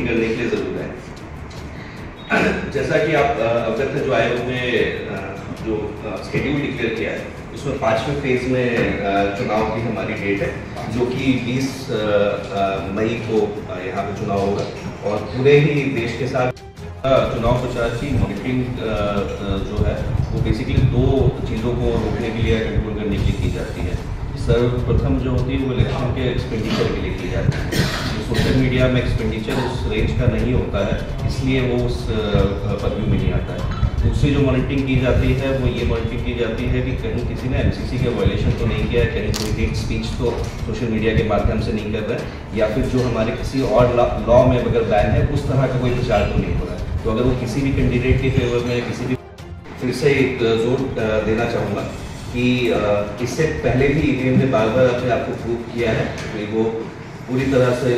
करने के लिए ज़रूर है। जैसा कि आप अवगत है, जो आयोग ने जो शेड्यूल डिक्लेयर किया है उसमें 5वें फेज में चुनाव की हमारी डेट है, जो कि 20 मई को यहाँ पे चुनाव होगा और पूरे ही देश के साथ चुनाव प्रचार की मॉनिटरिंग जो है वो बेसिकली 2 चीज़ों को रोकने के लिए, कंट्रोल करने के लिए की जाती है। सर्वप्रथम जो होती है वो इलेक्शन के एक्सपेंडिचर के लिए की जाती है। सोशल मीडिया में एक्सपेंडिचर उस रेंज का नहीं होता है, इसलिए वो उस पदवी में नहीं आता है। दूसरी जो मॉनिटरिंग की जाती है वो ये मॉनिटरिंग की जाती है कि कहीं किसी ने एमसीसी का वायलेशन तो नहीं किया है, कहीं कोई हेट स्पीच तो सोशल मीडिया के माध्यम से नहीं कर रहा है, या फिर जो हमारे किसी और लॉ में अगर बैन है उस तरह का कोई प्रचार तो नहीं हो रहा है। तो अगर वो किसी भी कैंडिडेट के फेवर में किसी भी, फिर से एक जोर देना चाहूँगा कि इससे पहले भी ईवीएम ने बार बार अपने आप को प्रूव किया है कि वो पूरी तरह से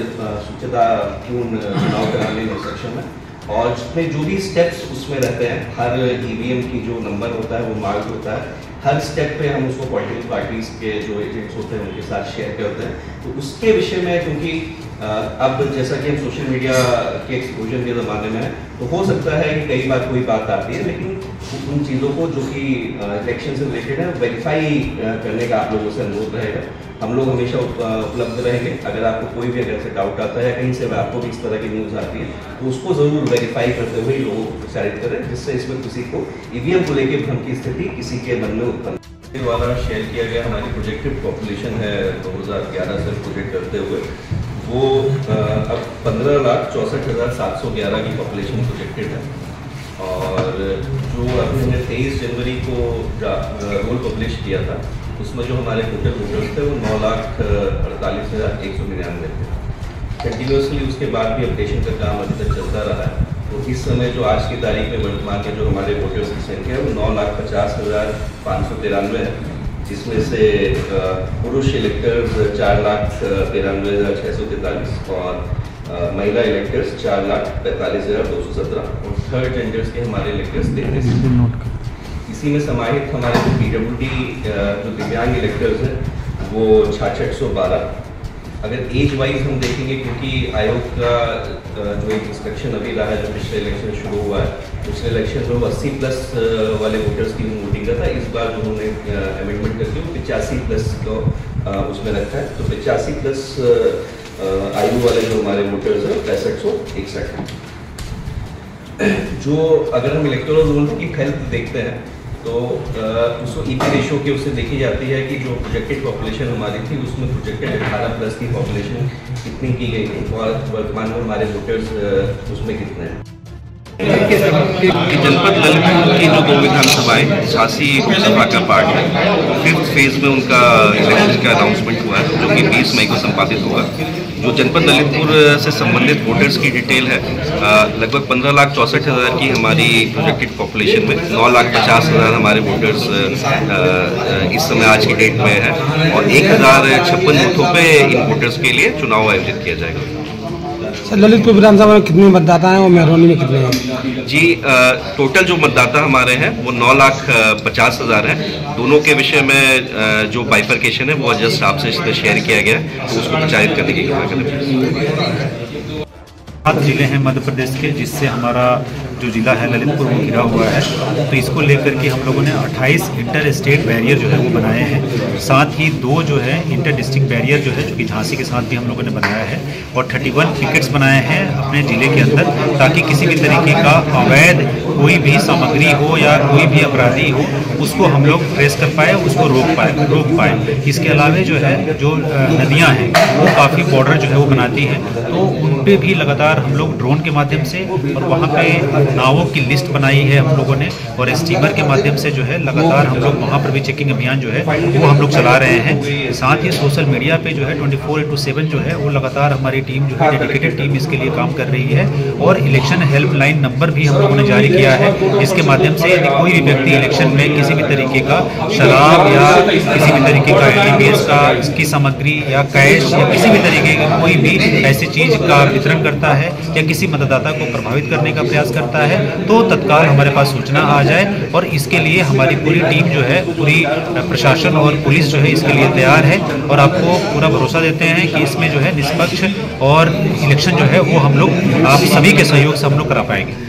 शुचितापूर्ण चुनाव कराने में सक्षम है और जितने जो भी स्टेप्स उसमें रहते हैं, हर ईवीएम की जो नंबर होता है वो मार्क होता है, हर स्टेप पे हम उसको पॉलिटिकल पार्टीज के जो एजेंट्स होते हैं उनके साथ शेयर करते हैं। तो उसके विषय में, क्योंकि अब जैसा कि हम सोशल मीडिया के एक्सपोजर के ज़माने में है, तो हो सकता है कि कई बार कोई बात आती है, लेकिन उन चीज़ों को जो कि इलेक्शन से रिलेटेड है वेरीफाई करने का आप लोगों से अनुरोध रहेगा। हम लोग हमेशा उपलब्ध रहेंगे। अगर आपको कोई भी अगर से डाउट आता है, कहीं से आपको भी इस तरह की न्यूज़ आती है, तो उसको ज़रूर वेरीफाई करते हुए लोगों को प्रचारित करें, जिससे इसमें किसी को ईवीएम को लेकर भ्रम की स्थिति किसी के मन में उत्पन्न वाला शेयर किया गया। हमारी प्रोजेक्टेड पॉपुलेशन है 2011 से प्रोजेक्ट करते हुए वो अब 15,64,711 की पॉपुलेशन प्रोजेक्टेड है और जो अभी हमने 23 जनवरी को रोल पब्लिश किया था उसमें जो हमारे टोटल वोटर्स थे वो 9,48,199 थे। कंटिन्यूसली उसके बाद भी अपडेशन का काम अभी तक चलता रहा है। तो इस समय जो आज की तारीख में वर्तमान के जो हमारे वोटर्स की संख्या है वो 9,50,593 है, जिसमें से पुरुष इलेक्टर्स 4,93,643 और महिला इलेक्टर्स 4,45,217 और थर्ड जेंडर्स के हमारे इलेक्टर्स 33। इसी में समाहित हमारे जो PWD जो दिव्यांग इलेक्टर्स हैं वो 6612। अगर एज वाइज हम देखेंगे, क्योंकि आयोग का जो एक इंस्ट्रक्शन अभी रहा है, जो पिछले इलेक्शन शुरू हुआ है, पिछले इलेक्शन में 80+ वाले वोटर्स की वोटिंग का था। इस बार जो उन्होंने अमेंडमेंट करके 85+ को उसमें रखा है। तो 85+ आयु वाले जो हमारे वोटर्स हैं 6561। जो अगर हम इलेक्टोरल रोल की हेल्थ देखते हैं तो उसको ईपी रेशो के उससे देखी जाती है कि जो प्रोजेक्टेड पॉपुलेशन हमारी थी उसमें प्रोजेक्टेड 18+ की पॉपुलेशन कितनी की गई थी और वर्तमान में हमारे वोटर्स उसमें कितने हैं। जनपद ललितपुर की जो 2 विधानसभाएं, झांसी लोकसभा का पार्ट है, 5th फेज में उनका इलेक्शन का अनाउंसमेंट हुआ है जो कि 20 मई को संपादित होगा। जो जनपद ललितपुर से संबंधित वोटर्स की डिटेल है, लगभग 15,64,000 की हमारी प्रोजेक्टेड पॉपुलेशन में 9,50,000 हमारे वोटर्स इस समय आज की डेट में है और 1,056 बूथों पे इन वोटर्स के लिए चुनाव आयोजित किया जाएगा। सर, ललितपुर विधानसभा में कितने मतदाता हैं और मेहरौनी में कितने हैं? जी, टोटल जो मतदाता हमारे हैं वो 9,50,000 हैं। दोनों के विषय में जो बाइफर्केशन है वो जस्ट आपसे शेयर किया गया है, तो उसको प्रचारित करने की कृपा करें। 7 जिले हैं मध्य प्रदेश के, जिससे हमारा जो जिला है ललितपुर वो घिरा हुआ है। तो इसको लेकर के हम लोगों ने 28 इंटर स्टेट बैरियर जो है वो बनाए हैं। साथ ही 2 जो है इंटर डिस्ट्रिक्ट बैरियर जो है, जो कि झांसी के साथ भी हम लोगों ने बनाया है, और 31 पिकेट्स बनाए हैं अपने ज़िले के अंदर, ताकि किसी भी तरीके का अवैध कोई भी सामग्री हो या कोई भी अपराधी हो उसको हम लोग ट्रेस कर पाए, उसको रोक पाए। इसके अलावा जो है जो नदियाँ हैं वो काफ़ी बॉर्डर जो है वो बनाती हैं, तो उन पर भी लगातार हम लोग ड्रोन के माध्यम से और वहाँ पे नावों की लिस्ट बनाई है हम लोगों ने, और स्टीमर के माध्यम से जो है लगातार हम लोग वहाँ पर भी चेकिंग अभियान जो है वो हम लोग चला रहे हैं। साथ ही सोशल मीडिया पे जो है 24/7 जो है वो लगातार हमारी टीम जो है डेडिकेटेड टीम इसके लिए काम कर रही है, और इलेक्शन हेल्पलाइन नंबर भी हम लोगों ने जारी किया है। इसके माध्यम से यदि कोई भी व्यक्ति इलेक्शन में किसी भी तरीके का शराब या किसी भी तरीके का LDPS का इसकी सामग्री या कैश या किसी भी तरीके की कोई भी ऐसी चीज़ का वितरण करता है या किसी मतदाता को प्रभावित करने का प्रयास करता होता है तो तत्काल हमारे पास सूचना आ जाए, और इसके लिए हमारी पूरी टीम जो है, पूरी प्रशासन और पुलिस जो है इसके लिए तैयार है। और आपको पूरा भरोसा देते हैं कि इसमें जो है निष्पक्ष और इलेक्शन जो है वो हम लोग आप सभी के सहयोग से हम लोग करा पाएंगे।